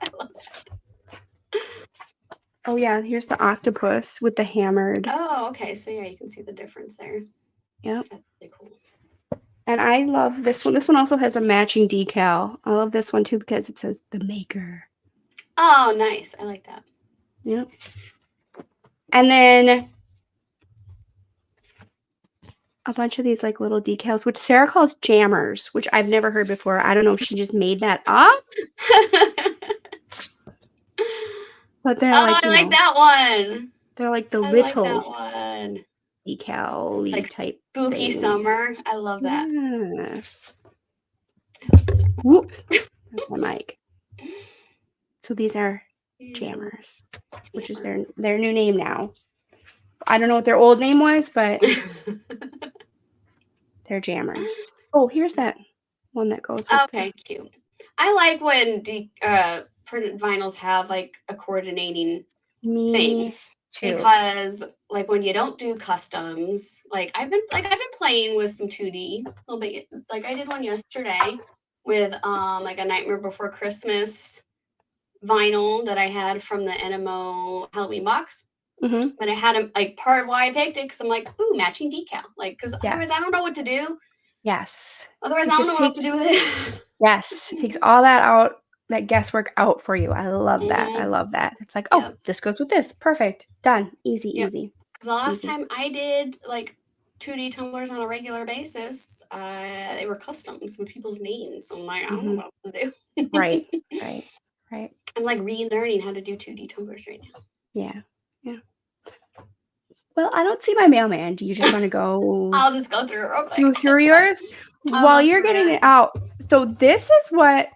I love it. Oh yeah, here's the octopus with the hammered. Oh, okay. So yeah, you can see the difference there. Yep. That's really cool. And I love this one. This one also has a matching decal. I love this one too because it says the maker. Oh, nice. I like that. Yep. And then a bunch of these like little decals, which Sarah calls jammers, which I've never heard before. I don't know if she just made that up. But they're like, I like that one. They're like the little that one. Decal like type spooky thing. Summer. I love that. Yes. Whoops. That's my mic. So these are jammers, which is their new name now. I don't know what their old name was, but they're jammers. Oh, here's that one that goes with okay, cute. I like when printed vinyls have like a coordinating thing. Too. Because like when you don't do customs, like I've been playing with some 2D a little bit. Like I did one yesterday with like a Nightmare Before Christmas vinyl that I had from the NMO Halloween box. Mm-hmm. But I had them, like, part of why I picked it, because I'm like, ooh, matching decal. Like, because otherwise I don't know what to do. Yes. Otherwise, I don't know what else to do with it. Yes. It takes all that out, that guesswork out for you. I love that. I love that. It's like, oh, this goes with this. Perfect. Done. Easy, easy. Because the last time I did, like, 2D tumblers on a regular basis, they were customs with people's names. So I'm like, I don't know what else to do. Right. I'm, like, relearning how to do 2D tumblers right now. Yeah. Well, I don't see my mailman. Do you just want to go? I'll just go through it real quick. Go through yours while you're getting it out. So this is what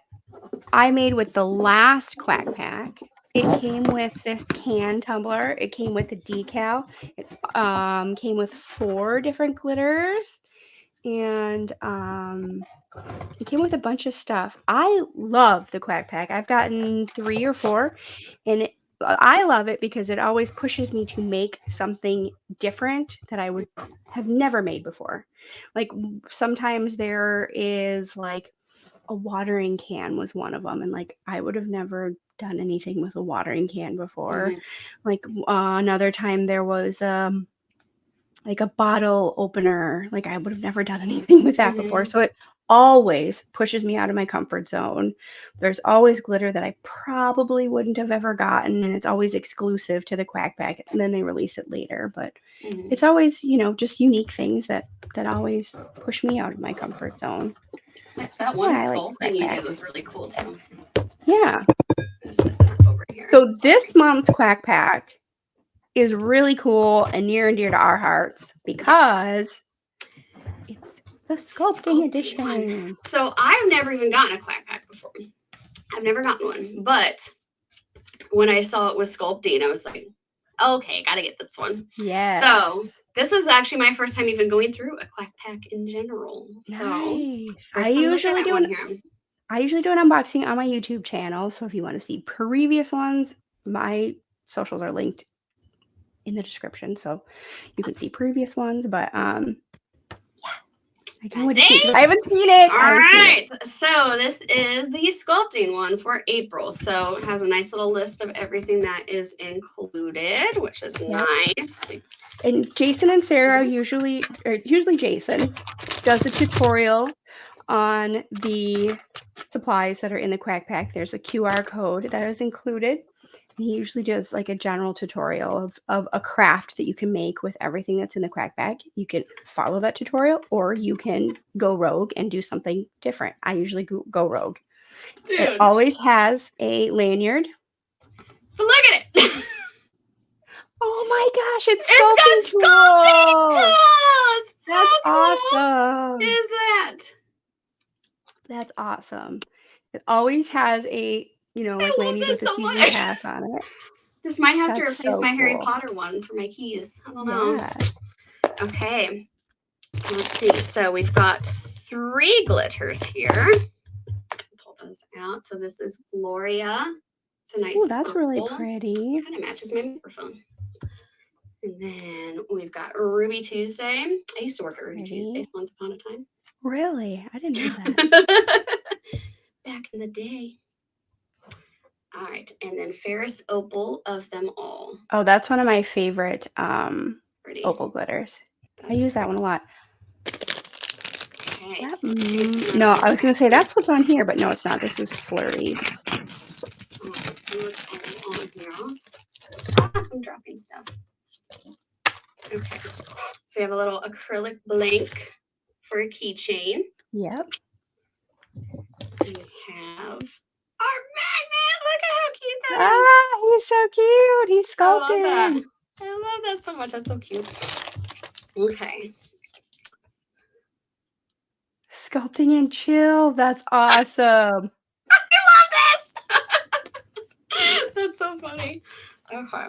I made with the last Quack pack. It came with this can tumbler. It came with the decal. It came with 4 different glitters. And it came with a bunch of stuff. I love the Quack pack. I've gotten 3 or 4. And I love it because it always pushes me to make something different that I would have never made before. Like sometimes there is like a watering can was one of them. And like, I would have never done anything with a watering can before. Like another time there was like a bottle opener. Like I would have never done anything with that before. So it always pushes me out of my comfort zone. There's always glitter that I probably wouldn't have ever gotten, and it's always exclusive to the Quack pack, and then they release it later. But it's always, you know, just unique things that always push me out of my comfort zone. That one skull thing you did was really cool too. Yeah. Just set this over here. So this month's Quack pack is really cool and near and dear to our hearts because it's the sculpting edition. One. So I've never even gotten a Quack pack before. I've never gotten one, but when I saw it was sculpting, I was like, okay, gotta get this one. Yeah. So this is actually my first time even going through a Quack pack in general. Nice. So I usually do an unboxing on my YouTube channel. So if you want to see previous ones, my socials are linked in the description, so you can see previous ones. But yeah, I can't wait to see it. I haven't seen it. All right. So this is the sculpting one for April. So it has a nice little list of everything that is included, which is nice. And Jason and Sarah usually Jason does a tutorial on the supplies that are in the Quack pack. There's a QR code that is included. And he usually does like a general tutorial of a craft that you can make with everything that's in the Quack pack. You can follow that tutorial, or you can go rogue and do something different. I usually go rogue. Dude. It always has a lanyard. But look at it. Oh my gosh, it's sculpting tools. That's awesome. What is that? That's awesome. It always has a, you know, like lanyard with a season pass on it. This might have to replace my Harry Potter one for my keys. I don't know. Yeah. Okay. Let's see. So we've got 3 glitters here. Pull those out. So this is Gloria. It's a nice that's purple. Really pretty. Kind of matches my microphone. And then we've got Ruby Tuesday. I used to work at Ruby Tuesday once upon a time. Really? I didn't know that. Back in the day. All right. And then Ferris Opal of them all. Oh, that's one of my favorite opal glitters. I use that one a lot. Okay. No, I was going to say that's what's on here, but no, it's not. This is Flurry. I'm dropping stuff. Okay. So we have a little acrylic blank for a keychain. Yep. We have our magnet. Look at how cute that is. Ah, he's so cute. He's sculpting. I love that so much. That's so cute. Okay. Sculpting and chill. That's awesome. I love this. That's so funny. Okay.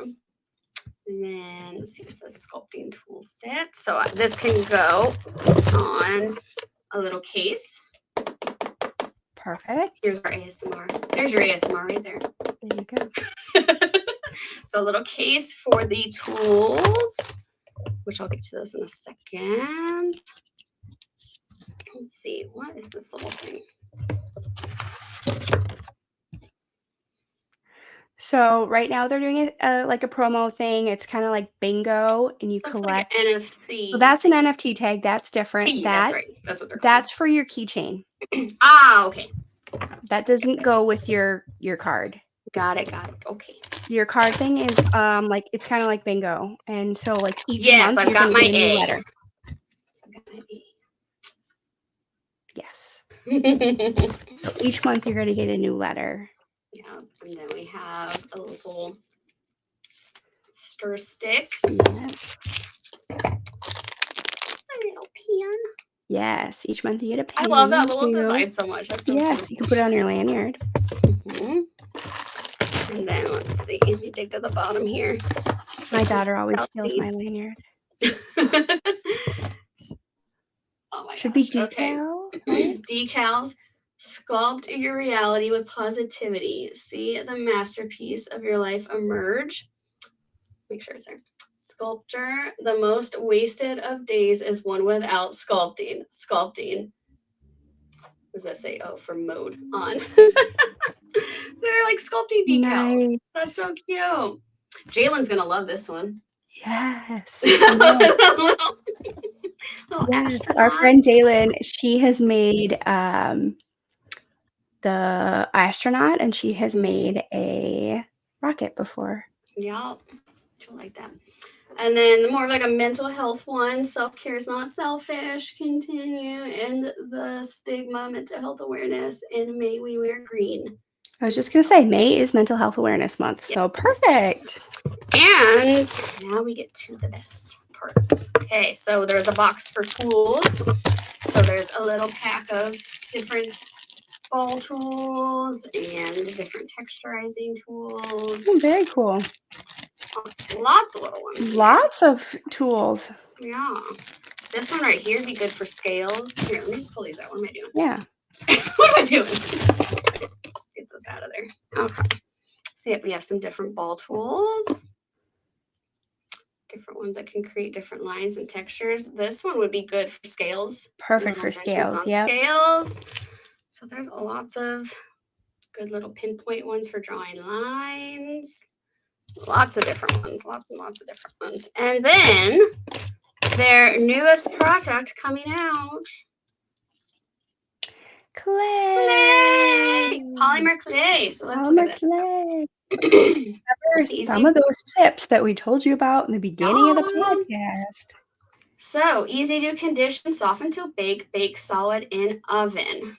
And then let's see, this is sculpting tool set. So this can go on a little case. Perfect. Here's our ASMR. There's your ASMR right there. There you go. So a little case for the tools, which I'll get to those in a second. Let's see, what is this little thing? So right now they're doing like a promo thing. It's kind of like bingo, and you So it's collect. like an NFC. So that's an NFT tag. That's different. That's right. That's what they're called. That's for your keychain. Okay. That doesn't go with your card. Got it. Okay. Your card thing is like it's kind of like bingo, and so like each month I've you're got gonna my get a new A. letter. I've got my A. Yes. So each month you're gonna get a new letter. Yeah, and then we have a little stir stick. Yeah. A little pen. Yes, each month you get a pen. I love that little design so much. That's so yes, you can put it on your lanyard. And then let's see. Let me dig to the bottom here. My daughter always steals my lanyard. Oh my Should gosh. be decals. Okay. Decals. Sculpt your reality with positivity. See the masterpiece of your life emerge. Make sure it's there. Sculptor. The most wasted of days is one without sculpting. Sculpting. What does that say? Oh, for mode on. So they're like sculpting decals. Nice. That's so cute. Jalen's gonna love this one. Yes. Yes. Our friend Jalen, she has made the astronaut, and she has made a rocket before. Yeah, she'll like that. And then more of like a mental health one. Self-care is not selfish. Continue. And the stigma, mental health awareness. And may we wear green. I was just going to say, May is Mental Health Awareness Month. Yep. So perfect. And now we get to the best part. Okay, so there's a box for tools. So there's a little pack of different ball tools and different texturizing tools. Oh, very cool. Lots of little ones. Lots of tools. Yeah. This one right here would be good for scales. Here, let me just pull these out. What am I doing? Yeah. What am I doing? Let's get those out of there. Okay. See if we have some different ball tools. Different ones that can create different lines and textures. This one would be good for scales. Perfect for scales, yeah. Scales. So there's lots of good little pinpoint ones for drawing lines. Lots of different ones. Lots and lots of different ones. And then their newest product coming out. Clay. Polymer clay. So let's Polymer clay. Some of those tips that we told you about in the beginning of the podcast. So easy to condition, soften to bake, bake solid in oven.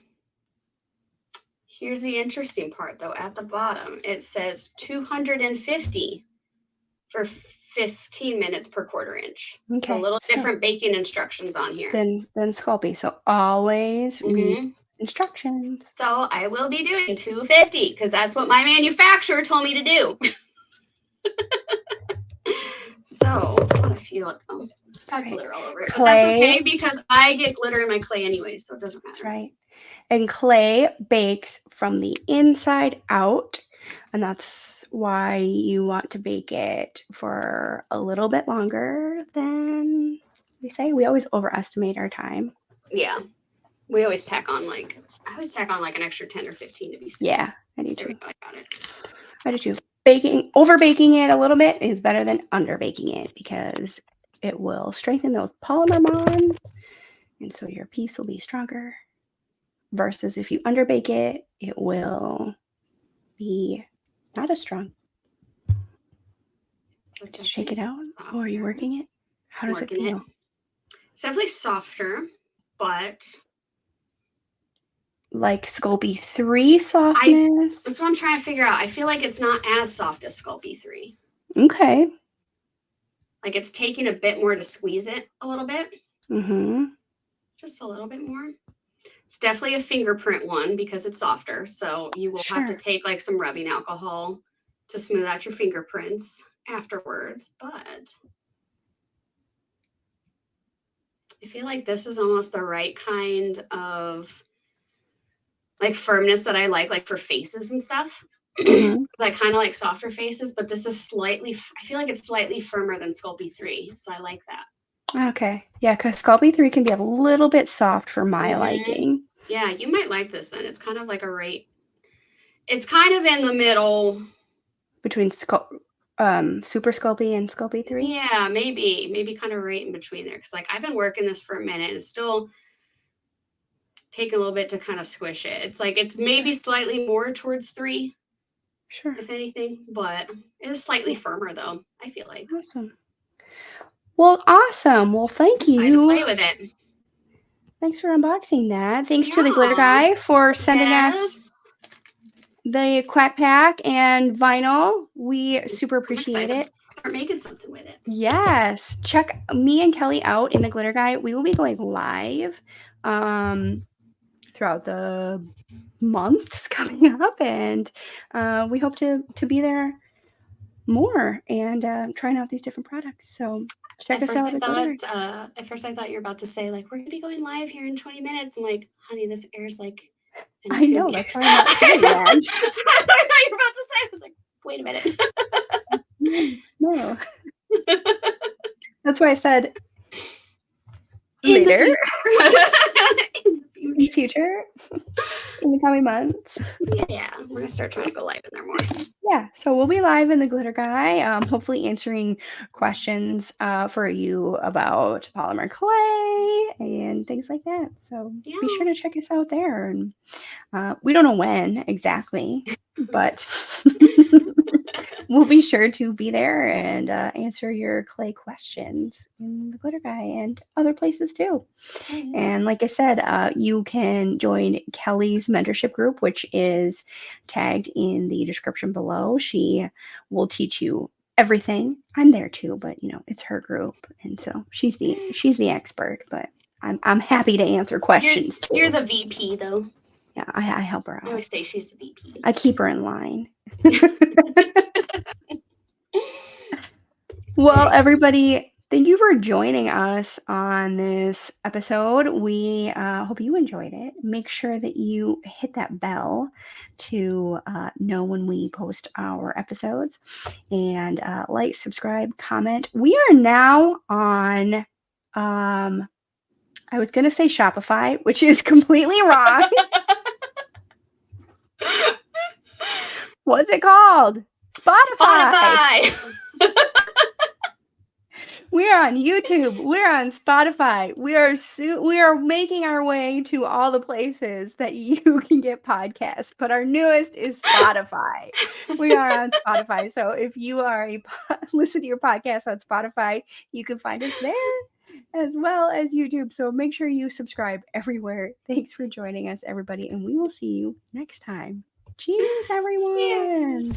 Here's the interesting part though. At the bottom, it says 250 for 15 minutes per quarter inch. Okay. So a little different baking instructions on here. Than Sculpey. So always read instructions. So I will be doing 250 because that's what my manufacturer told me to do. So what I feel like got glitter all over it. But that's okay because I get glitter in my clay anyway, so it doesn't matter. That's right. And clay bakes from the inside out, and that's why you want to bake it for a little bit longer than we say. We always overestimate our time. Yeah. We always tack on like an extra 10 or 15 to be safe. Yeah, I do too. I got it. I do too. Over baking it a little bit is better than under baking it because it will strengthen those polymer bonds, and so your piece will be stronger. Versus if you underbake it, it will be not as strong. Just shake it out. Oh, are you working it? How does it feel? It's definitely softer, but like Sculpey 3 softness. That's what I'm trying to figure out. I feel like it's not as soft as Sculpey 3. Okay. Like it's taking a bit more to squeeze it a little bit. Mm-hmm. Just a little bit more. It's definitely a fingerprint one because it's softer. So you will have to take like some rubbing alcohol to smooth out your fingerprints afterwards. But I feel like this is almost the right kind of like firmness that I like for faces and stuff. Mm-hmm. I kind of like softer faces, but this is I feel like it's slightly firmer than Sculpey 3. So I like that. Okay. Yeah, because Sculpey 3 can be a little bit soft for my liking. Yeah, you might like this then. It's kind of like it's kind of in the middle between Super Sculpey and Sculpey 3? Yeah, maybe kind of right in between there. Because like I've been working this for a minute. It's still taking a little bit to kind of squish it. It's like it's maybe slightly more towards 3, Sure. if anything, but it is slightly firmer though, I feel like. Awesome. Well, awesome. Well, thank you. I had to play with it. Thanks for unboxing that. Thanks to the glitter guy for sending us the Quack pack and vinyl. We super appreciate it. Start making something with it. Yes. Check me and Kelly out in the glitter guy. We will be going live throughout the months coming up, and we hope to be there more and trying out these different products. So check us out. At first I thought you were about to say like we're gonna be going live here in 20 minutes. I'm like, honey, this airs like I know, that's why I'm not saying that. I thought you were about to say. I was like, wait a minute. No. That's why I said later. In the future. In the coming months. Yeah, we're gonna start trying to go live in there more. Yeah, so we'll be live in the glitter guy, hopefully answering questions for you about polymer clay and things like that. So be sure to check us out there. And we don't know when exactly, but we'll be sure to be there and answer your clay questions in the glitter guy and other places too. Mm-hmm. And like I said, you can join Kelly's mentorship group, which is tagged in the description below. She will teach you everything. I'm there too, but you know, it's her group, and so she's the expert. But I'm happy to answer questions. You're the VP though. Yeah, I help her out. I always say she's the VP. I keep her in line. Well, everybody, thank you for joining us on this episode. We hope you enjoyed it. Make sure that you hit that bell to know when we post our episodes, and like, subscribe, comment. We are now on, I was going to say Shopify, which is completely wrong. What's it called? Spotify. We are on YouTube. We're on Spotify. We are making our way to all the places that you can get podcasts. But our newest is Spotify. We are on Spotify. So if you are listen to your podcast on Spotify, you can find us there as well as YouTube. So make sure you subscribe everywhere. Thanks for joining us, everybody, and we will see you next time. Cheers, everyone.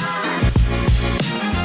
Cheers.